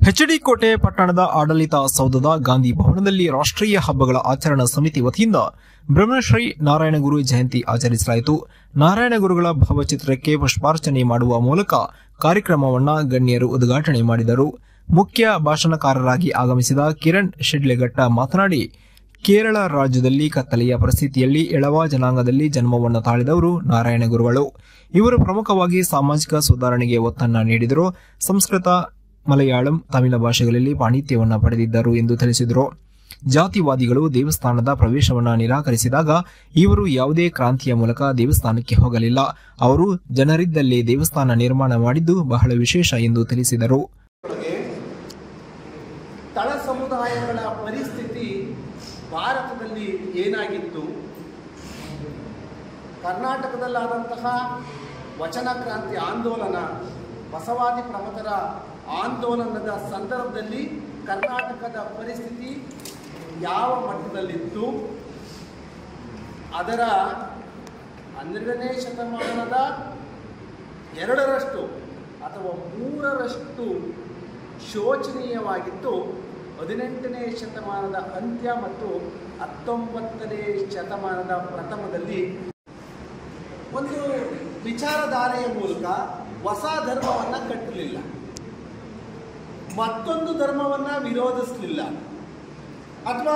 HD ಕೋಟೆ ಪಟ್ಟಣದ ಆಡಳಿತ ಸೌಧದ ಗಾಂಧಿ ಭವನದಲ್ಲಿ ರಾಷ್ಟ್ರೀಯ ಹಬ್ಬಗಳ ಆಚರಣಾ ಸಮಿತಿ ವತಿಯಿಂದ ಬ್ರಹ್ಮಶ್ರೀ ನಾರಾಯಣಗುರು ಜಯಂತಿ ಆಚರಿಸಲಾಯಿತು. ನಾರಾಯಣಗುರುಗಳ ಭಾವಚಿತ್ರಕ್ಕೆ ಪುಷ್ಪಾರ್ಚನೆ ಮಾಡುವ ಮೂಲಕ ಕಾರ್ಯಕ್ರಮವನ್ನು ಗಣ್ಯರು ಉದ್ಘಾಟನೆ ಮಾಡಿದರು. ಮುಖ್ಯ ಭಾಷಣಕಾರರಾಗಿ ಆಗಮಿಸಿದ ಕಿರಣ್ ಶಿಡ್ಲೆಘಟ್ಟ ಮಾತನಾಡಿ, ಕೇರಳ ರಾಜ್ಯದಲ್ಲಿ ಕತ್ತಲೆಯ ಪರಿಸ್ಥಿತಿಯಲ್ಲಿ ಎಳವ ಜನಾಂಗದಲ್ಲಿ ಜನ್ಮವನ್ನು ತಾಳಿದವರು ನಾರಾಯಣಗುರುಗಳು. ಇವರು ಪ್ರಮುಖವಾಗಿ ಸಾಮಾಜಿಕ ಸುಧಾರಣೆಗೆ ಒತ್ತನ್ನು ನೀಡಿದರು. ಸಂಸ್ಕೃತ, ಮಲಯಾಳಂ, ತಮಿಳ ಭಾಷೆಗಳಲ್ಲಿ ಪಾಂಡಿತ್ಯವನ್ನು ಪಡೆದಿದ್ದರು ಎಂದು ತಿಳಿಸಿದರು. ಜಾತಿವಾದಿಗಳು ದೇವಸ್ಥಾನದ ಪ್ರವೇಶವನ್ನು ನಿರಾಕರಿಸಿದಾಗ ಇವರು ಯಾವುದೇ ಕ್ರಾಂತಿಯ ಮೂಲಕ ದೇವಸ್ಥಾನಕ್ಕೆ ಹೋಗಲಿಲ್ಲ. ಅವರು ಜನರಿದ್ದಲ್ಲೇ ದೇವಸ್ಥಾನ ನಿರ್ಮಾಣ ಮಾಡಿದ್ದು ಬಹಳ ವಿಶೇಷ ಎಂದು ತಿಳಿಸಿದರು. ತಳ ಸಮುದಾಯಗಳ ಪರಿಸ್ಥಿತಿ ಭಾರತದಲ್ಲಿ ಏನಾಗಿತ್ತು, ಕರ್ನಾಟಕದಲ್ಲಾದಂತಹ ವಚನ ಕ್ರಾಂತಿ ಆಂದೋಲನ, ಬಸವಾದಿ ಪ್ರಮಥರ ಆಂದೋಲನದ ಸಂದರ್ಭದಲ್ಲಿ ಕರ್ನಾಟಕದ ಪರಿಸ್ಥಿತಿ ಯಾವ ಮಟ್ಟದಲ್ಲಿತ್ತು, ಅದರ 12ನೇ ಶತಮಾನದ 2ರಷ್ಟು ಅಥವಾ 3ರಷ್ಟು ಶೋಚನೀಯವಾಗಿತ್ತು. 18ನೇ ಶತಮಾನದ ಅಂತ್ಯ ಮತ್ತು 19ನೇ ಶತಮಾನದ ಪ್ರಥಮದಲ್ಲಿ ಒಂದು ವಿಚಾರಧಾರೆಯ ಮೂಲಕ ಹೊಸ ಧರ್ಮವನ್ನು ಕಟ್ಟಲಿಲ್ಲ, ಮತ್ತೊಂದು ಧರ್ಮವನ್ನು ವಿರೋಧಿಸಲಿಲ್ಲ, ಅಥವಾ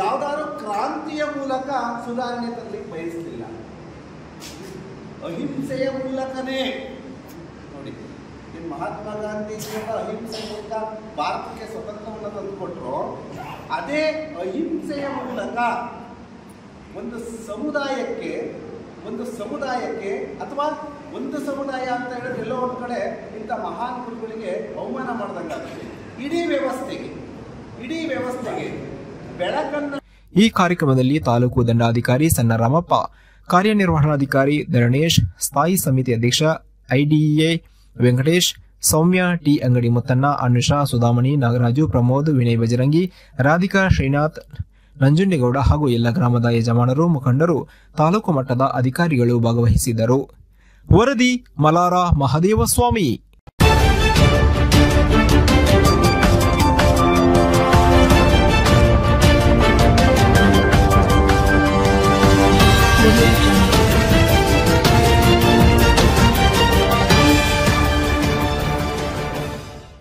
ಯಾವುದಾದ್ರೂ ಕ್ರಾಂತಿಯ ಮೂಲಕ ಸುಧಾರಣೆ ತರಲಿಕ್ಕೆ ಬಯಸಲಿಲ್ಲ. ಅಹಿಂಸೆಯ ಮೂಲಕನೇ ನೋಡಿ, ಮಹಾತ್ಮ ಗಾಂಧೀಜಿಯವರ ಅಹಿಂಸೆ ಮೂಲಕ ಭಾರತಕ್ಕೆ ಸ್ವತಂತ್ರವನ್ನು ತಂದುಕೊಟ್ರು. ಅದೇ ಅಹಿಂಸೆಯ ಮೂಲಕ ಒಂದು ಸಮುದಾಯಕ್ಕೆ ಅಥವಾ ಒಂದು ಸಮುದಾಯ ಅಂತ ಹೇಳಿದ್ರೆ ಎಲ್ಲೋ ಒಂದು ಕಡೆ ಇಂಥ ಮಹಾನ್ ಗುರುಗಳಿಗೆ ಅವಮಾನ ಮಾಡಿದಂಗಾಗುತ್ತೆ. ಇಡೀ ವ್ಯವಸ್ಥೆಗೆ ಬೆಳಕನ್ನು. ಈ ಕಾರ್ಯಕ್ರಮದಲ್ಲಿ ತಾಲೂಕು ದಂಡಾಧಿಕಾರಿ ಸಣ್ಣರಾಮಪ್ಪ, ಕಾರ್ಯನಿರ್ವಹಣಾಧಿಕಾರಿ ಧರಣೇಶ್, ಸ್ಥಾಯಿ ಸಮಿತಿ ಅಧ್ಯಕ್ಷ ಐಡಿಎ ವೆಂಕಟೇಶ್, ಸೌಮ್ಯ, ಟಿ ಅಂಗಡಿ ಮುತ್ತಣ್ಣ, ಅನುಷಾ, ಸುಧಾಮಣಿ, ನಾಗರಾಜು, ಪ್ರಮೋದ್, ವಿನಯ್ ಬಜರಂಗಿ, ರಾಧಿಕಾ, ಶ್ರೀನಾಥ್, ನಂಜುಂಡೇಗೌಡ ಹಾಗೂ ಎಲ್ಲ ಗ್ರಾಮದ ಯಜಮಾನರು, ಮುಖಂಡರು, ತಾಲೂಕು ಮಟ್ಟದ ಅಧಿಕಾರಿಗಳು ಭಾಗವಹಿಸಿದ್ದರು. ವರದಿ ಮಲಾರ ಮಹದೇವಸ್ವಾಮಿ.